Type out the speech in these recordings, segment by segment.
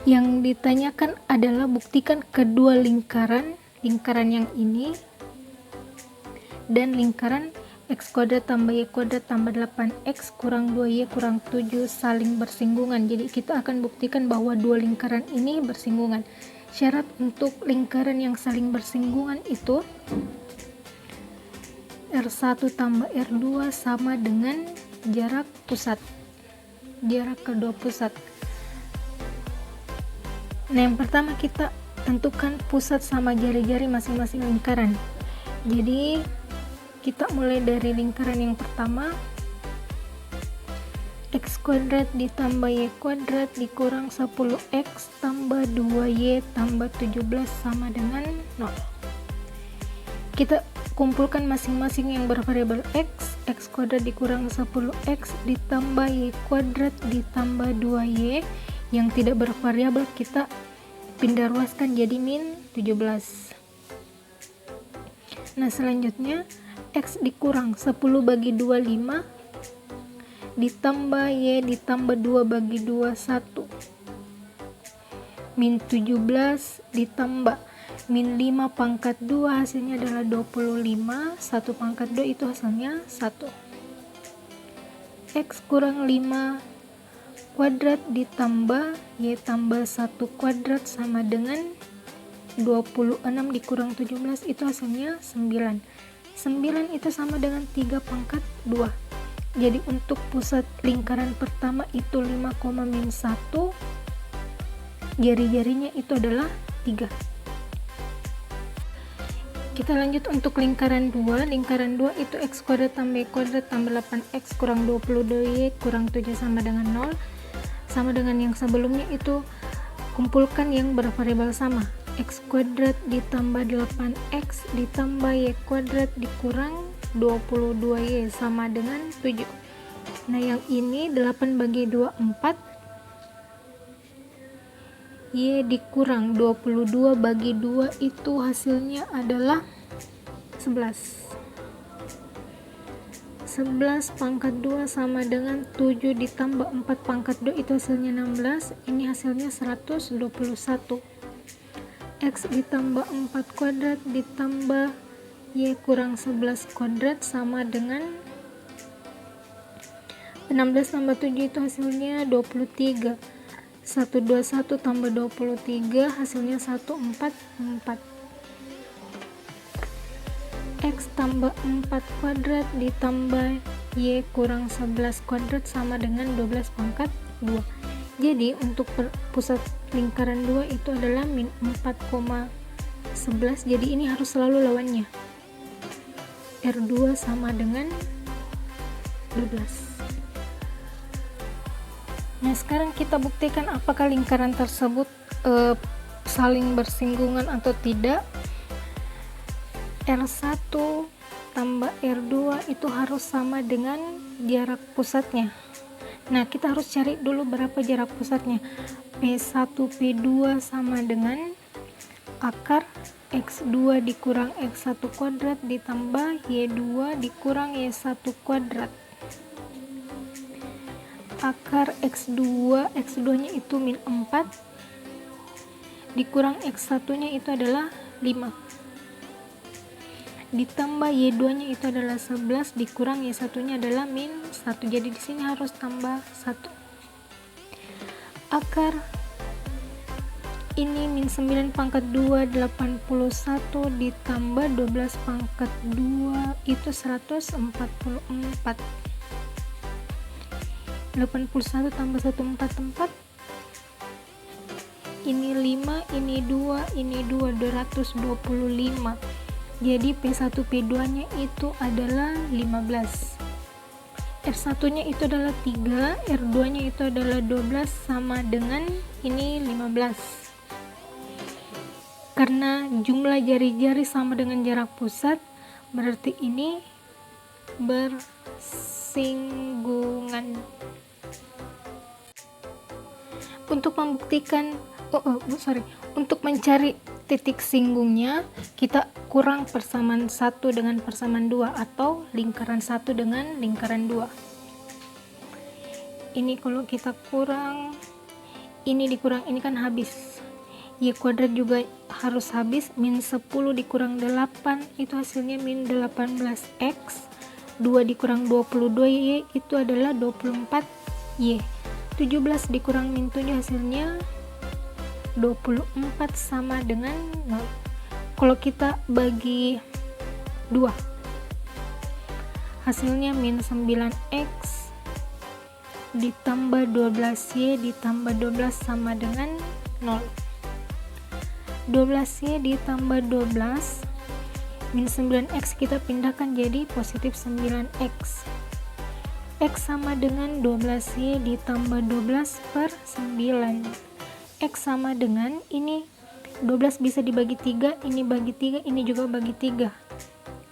Yang ditanyakan adalah buktikan kedua lingkaran yang ini dan lingkaran x kuadrat tambah y kuadrat tambah 8x kurang 2y kurang 7 saling bersinggungan. Jadi kita akan buktikan bahwa dua lingkaran ini bersinggungan. Syarat untuk lingkaran yang saling bersinggungan itu R1 tambah R2 sama dengan jarak kedua pusat. Nah, yang pertama kita tentukan pusat sama jari-jari masing-masing lingkaran. Jadi kita mulai dari lingkaran yang pertama, x kuadrat ditambah y kuadrat dikurang 10x tambah 2y tambah 17 sama dengan 0. Kita kumpulkan masing-masing yang bervariabel x kuadrat dikurang 10x ditambah y kuadrat ditambah 2y. Yang tidak bervariabel kita pindah ruaskan jadi min 17. Nah, selanjutnya x dikurang 10 bagi 2 5 ditambah y ditambah 2 bagi 2 1 min 17 ditambah min 5 pangkat 2 hasilnya adalah 25. 1 pangkat 2 itu hasilnya 1. X kurang 5 kuadrat ditambah y tambah 1 kuadrat sama dengan 26 dikurang 17 itu hasilnya 9. 9 itu sama dengan 3 pangkat 2. Jadi untuk pusat lingkaran pertama itu 5, min 1, jari-jarinya itu adalah 3. Kita lanjut untuk lingkaran 2. Lingkaran 2 itu x kuadrat tambah y kuadrat tambah 8x kurang 22y kurang 7 sama dengan 0. Sama dengan yang sebelumnya, itu kumpulkan yang bervariabel sama. X kuadrat ditambah 8x ditambah y kuadrat dikurang 22y sama dengan 7. Nah, yang ini 8 bagi 2 4, y dikurang 22 bagi 2 itu hasilnya adalah 11. 11 pangkat 2 sama dengan 7 ditambah 4 pangkat 2 itu hasilnya 16. Ini hasilnya 121. X ditambah 4 kuadrat ditambah y kurang 11 kuadrat sama dengan 16 tambah 7 itu hasilnya 23. 121 tambah 23 hasilnya 144. X tambah 4 kuadrat ditambah y kurang 11 kuadrat sama dengan 12 pangkat 2. Jadi untuk pusat lingkaran 2 itu adalah min 4,11. Jadi ini harus selalu lawannya. R2 sama dengan 12. Nah, sekarang kita buktikan apakah lingkaran tersebut saling bersinggungan atau tidak. R1 tambah R2 itu harus sama dengan jarak pusatnya. Nah, kita harus cari dulu berapa jarak pusatnya. P1 P2 sama dengan akar X2 dikurang X1 kuadrat ditambah Y2 dikurang Y1 kuadrat. Akar X2 nya itu min 4 dikurang X1 nya itu adalah 5 ditambah Y2 nya itu adalah 11 dikurang Y1 nya adalah min 1. Jadi di sini harus tambah 1. Akar ini min 9 pangkat 2 81 ditambah 12 pangkat 2 itu 144. 81 tambah 144 ini 5, ini 2, ini 2, 225. Jadi P1 P2 nya itu adalah 15. R1 nya itu adalah 3, R2 nya itu adalah 12 sama dengan ini 15. Karena jumlah jari-jari sama dengan jarak pusat, berarti ini bersinggungan. Untuk membuktikan untuk mencari titik singgungnya, kita kurang persamaan 1 dengan persamaan 2 atau lingkaran 1 dengan lingkaran 2. Ini kalau kita kurang, ini dikurang ini kan habis, Y kuadrat juga harus habis, min 10 dikurang 8 itu hasilnya min 18x, 2 dikurang 22Y itu adalah 24Y, 17 dikurang min 7 hasilnya 24 sama dengan 0. Kalau kita bagi 2 hasilnya min 9x ditambah 12Y ditambah 12 sama dengan 0. 12Y ditambah 12 min 9x kita pindahkan jadi positif 9x, x sama dengan 12Y ditambah 12 per 9, x sama dengan ini 12 bisa dibagi 3, ini bagi 3, ini juga bagi 3,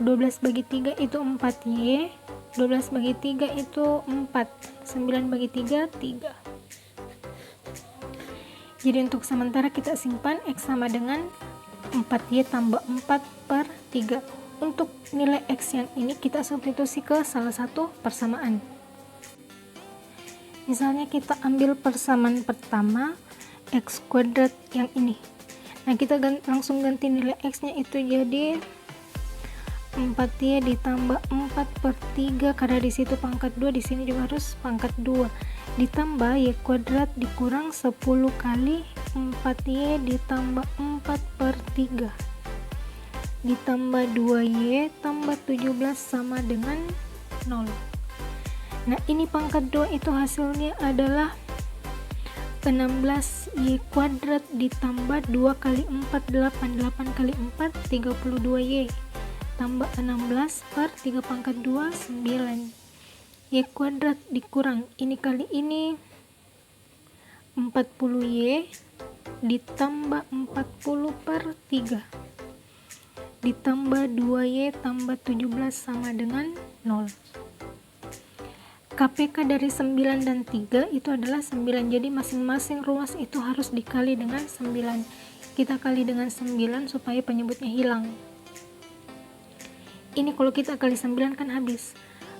12 bagi 3 itu 4Y, 12 bagi 3 itu 4, 9 bagi 3, 3. Jadi untuk sementara kita simpan X sama dengan 4Y tambah 4 per 3. Untuk nilai X yang ini kita substitusi ke salah satu persamaan. Misalnya kita ambil persamaan pertama X kuadrat yang ini. Nah kita langsung ganti nilai X nya itu jadi 4Y ditambah 4 per 3 karena di situ pangkat 2, di sini juga harus pangkat 2, ditambah Y kuadrat dikurang 10 kali 4Y ditambah 4 per 3 ditambah 2Y tambah 17 sama dengan 0. Nah ini pangkat 2 itu hasilnya adalah 16Y kuadrat ditambah 2 kali 4 8, 8 kali 4 32Y tambah 16 per 3 pangkat 2 9. Y kuadrat dikurang ini kali ini 40Y ditambah 40 per 3 ditambah 2Y tambah 17 sama dengan 0. KPK dari 9 dan 3 itu adalah 9, jadi masing-masing ruas itu harus dikali dengan 9. Kita kali dengan 9 supaya penyebutnya hilang. Ini kalau kita kali 9 kan habis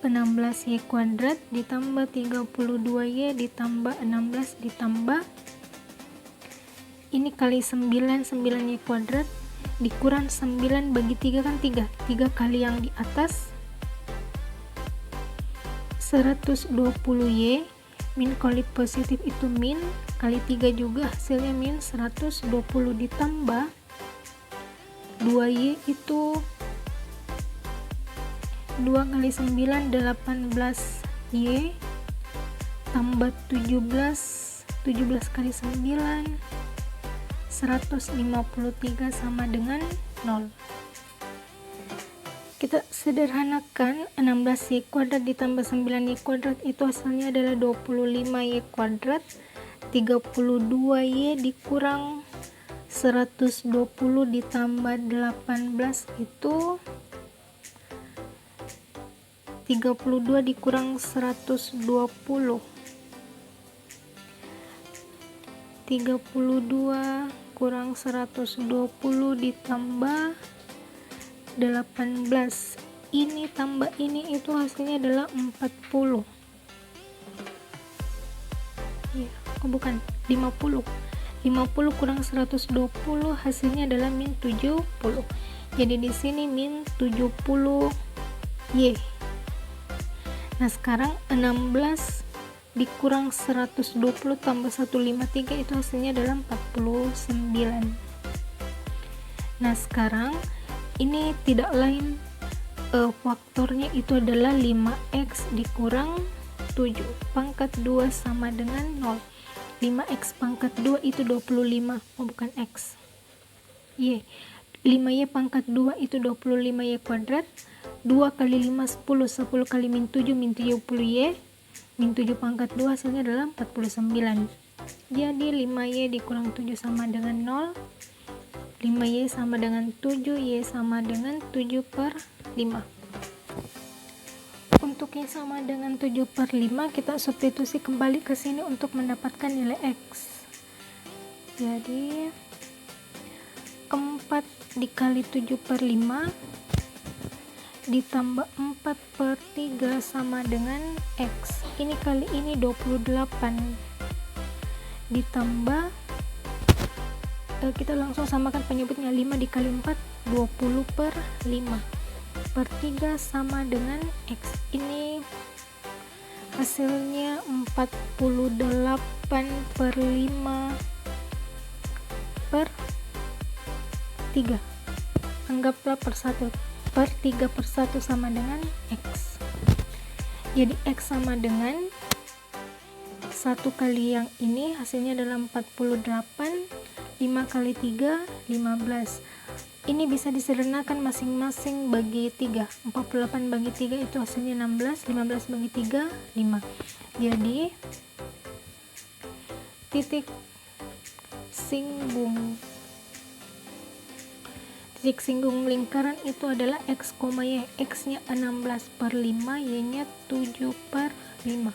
16Y kuadrat ditambah 32Y ditambah 16 ditambah ini kali 9 9Y kuadrat dikurang 9 bagi 3 kan 3 kali yang di atas 120Y min kali positif itu min kali 3 juga hasilnya min 120 ditambah 2Y itu 2 kali 9 18Y tambah 17 kali 9 153 sama dengan 0. Kita sederhanakan 16Y kuadrat ditambah 9Y kuadrat itu hasilnya adalah 25Y kuadrat, 32Y dikurang 120 ditambah 18 itu 32 dikurang 120 32 kurang 120 ditambah 18 ini tambah ini itu hasilnya adalah 40 ya, bukan 50 kurang 120 hasilnya adalah min 70, jadi di sini min 70 Y. Nah sekarang 16 dikurang 120 tambah 153 itu hasilnya adalah 49. Nah sekarang ini tidak lain faktornya itu adalah 5x dikurang 7 pangkat 2 sama dengan 0. 5x pangkat 2 itu 25, bukan x. Y. 5y pangkat 2 itu 25y kuadrat. 2 kali 5 10, 10 kali min 7 min 70y, min 7 pangkat 2 hasilnya adalah 49. Jadi 5y dikurang 7 sama dengan 0, 5y sama dengan 7, y sama dengan 7 per 5. Untuk y sama dengan 7 per 5 kita substitusi kembali ke sini untuk mendapatkan nilai x. Jadi 4 dikali 7 per 5 ditambah 4 per 3 sama dengan x. Ini kali ini 28 ditambah kita langsung samakan penyebutnya. 5 dikali 4 20 per 5 per 3 sama dengan X. Ini hasilnya 48 per 5 per 3. Anggaplah per 1 per 3 per 1 sama dengan X. Jadi X sama dengan 1 kali yang ini hasilnya adalah 48, 5 kali 3 15. Ini bisa disederhanakan masing-masing bagi 3. 48 bagi 3 itu hasilnya 16, 15 bagi 3 5. Jadi titik singgung lingkaran itu adalah X, Y. X nya 16 per 5, Y nya 7 per 5.